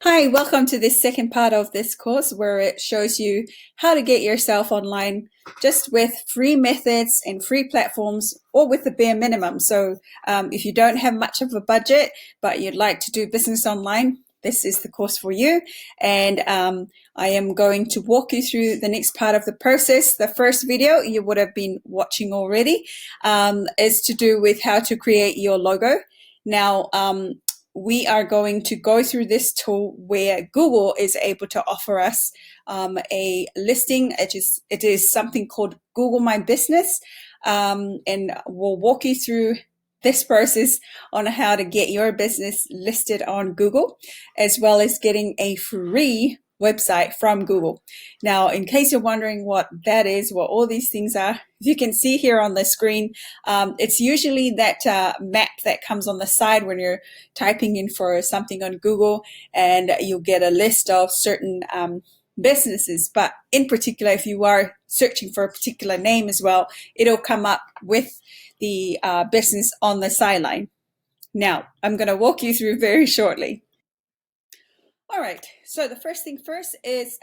Hi, welcome to this second part of this course where it shows you how to get yourself online just with free methods and free platforms or with the bare minimum. So if you don't have much of a budget, but you'd like to do business online, this is the course for you. And I am going to walk you through the next part of the process. The first video you would have been watching already is to do with how to create your logo. Now, we are going to go through this tool where Google is able to offer us a listing. It is something called Google My Business, and we'll walk you through this process on how to get your business listed on Google, as well as getting a free website from Google. Now, in case you're wondering what that is, what all these things are, you can see here on the screen, it's usually that map that comes on the side when you're typing in for something on Google, and you'll get a list of certain businesses. But in particular, if you are searching for a particular name as well, it'll come up with the business on the sideline. Now, I'm going to walk you through very shortly. All right, so the first thing first is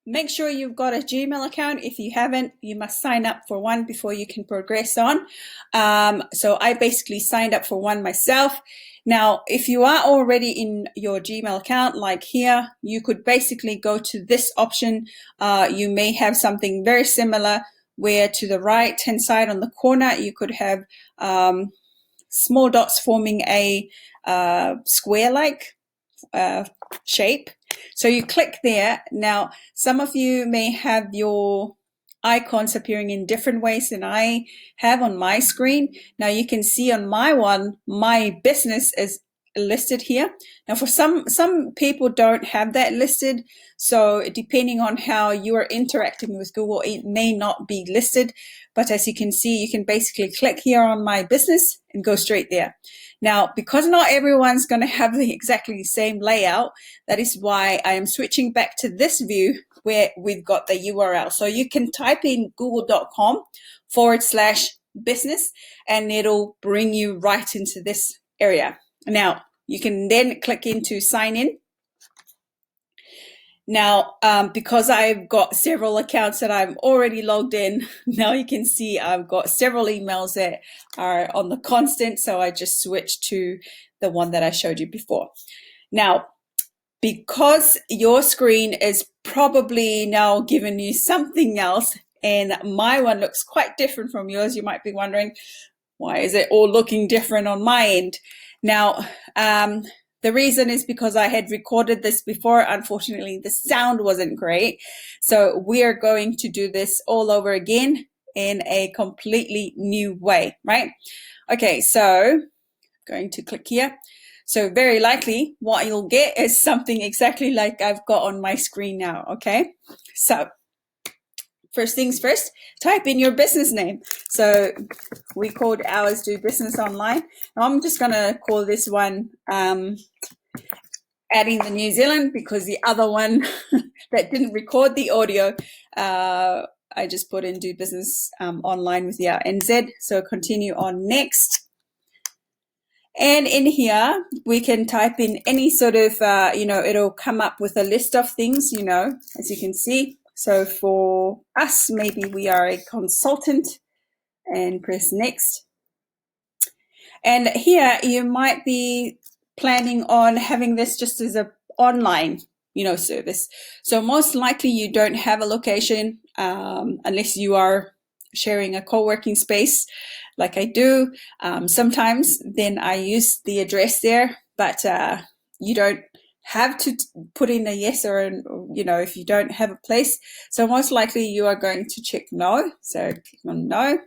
make sure you've got a Gmail account. If you haven't, you must sign up for one before you can progress on. So I basically signed up for one myself. Now, if you are already in your Gmail account, like here, you could basically go to this option. You may have something very similar where to the right-hand side on the corner, you could have small dots forming a square-like shape. So you click there. Now, some of you may have your icons appearing in different ways than I have on my screen. Now you can see on my one, my business is listed here. Now for some people don't have that listed. So depending on how you are interacting with Google, it may not be listed. But as you can see, you can basically click here on my business and go straight there. Now, because not everyone's going to have the exactly same layout, that is why I am switching back to this view where we've got the URL. So you can type in google.com/business and it'll bring you right into this area. Now, you can then click into sign in. Now, because I've got several accounts that I'm already logged in, now you can see I've got several emails that are on the constant, so I just switched to the one that I showed you before. Now, because your screen is probably now giving you something else, and my one looks quite different from yours, you might be wondering, why is it all looking different on my end? Now, the reason is because I had recorded this before. Unfortunately, the sound wasn't great. So we are going to do this all over again in a completely new way, right? Okay, so I'm going to click here. So very likely what you'll get is something exactly like I've got on my screen now, okay? So first things first, type in your business name. So we called ours Do Business Online. Now I'm just gonna call this one adding the New Zealand, because the other one that didn't record the audio, I just put in Do Business Online with the NZ. So continue on next. And in here, we can type in any sort of, it'll come up with a list of things, as you can see. So for us, maybe we are a consultant, and press next. And here you might be planning on having this just as an online, service. So most likely you don't have a location unless you are sharing a co-working space like I do. Sometimes then I use the address there, but you don't have to put in a yes or if you don't have a place. So most likely you are going to check no. So click on no.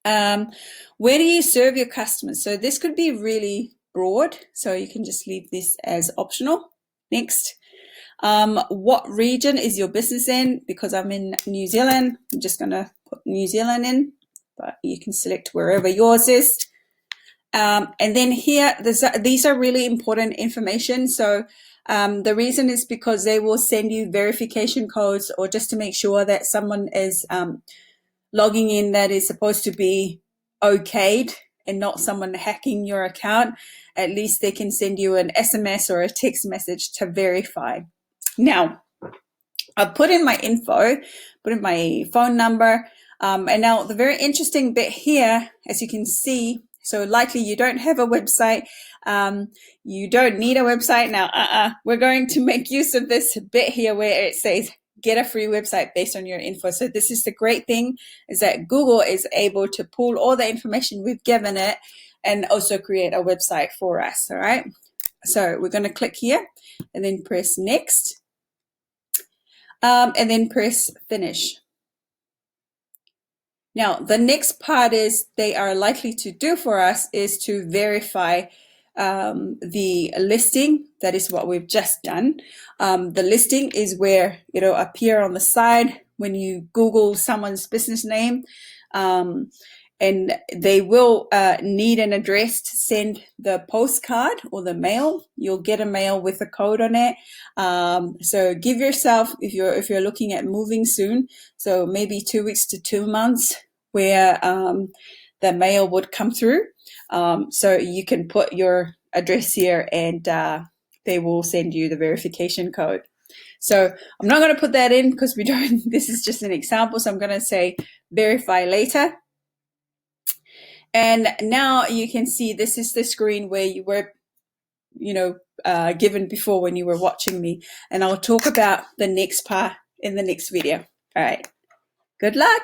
Where do you serve your customers? So this could be really broad, so you can just leave this as optional. Next. What region is your business in? Because I'm in New Zealand, I'm just going to put New Zealand in, but you can select wherever yours is. And then here, these are really important information. So the reason is because they will send you verification codes, or just to make sure that someone is logging in that is supposed to be okayed and not someone hacking your account, at least they can send you an SMS or a text message to verify. Now, I've put in my info, put in my phone number, and now the very interesting bit here, as you can see, so likely you don't have a website, you don't need a website. Now, we're going to make use of this bit here where it says, get a free website based on your info. So this is the great thing, is that Google is able to pull all the information we've given it and also create a website for us, all right? So we're going to click here and then press next, and then press finish. Now, the next part is they are likely to do for us is to verify the listing. That is what we've just done. The listing is where it'll appear on the side when you Google someone's business name, and they will need an address to send the postcard or the mail. You'll get a mail with a code on it. So give yourself, if you're looking at moving soon, so maybe 2 weeks to 2 months, where the mail would come through. So you can put your address here, and they will send you the verification code. So I'm not going to put that in because we don't, this is just an example. So I'm going to say verify later. And now you can see this is the screen where you were, given before when you were watching me. And I'll talk about the next part in the next video. All right. Good luck.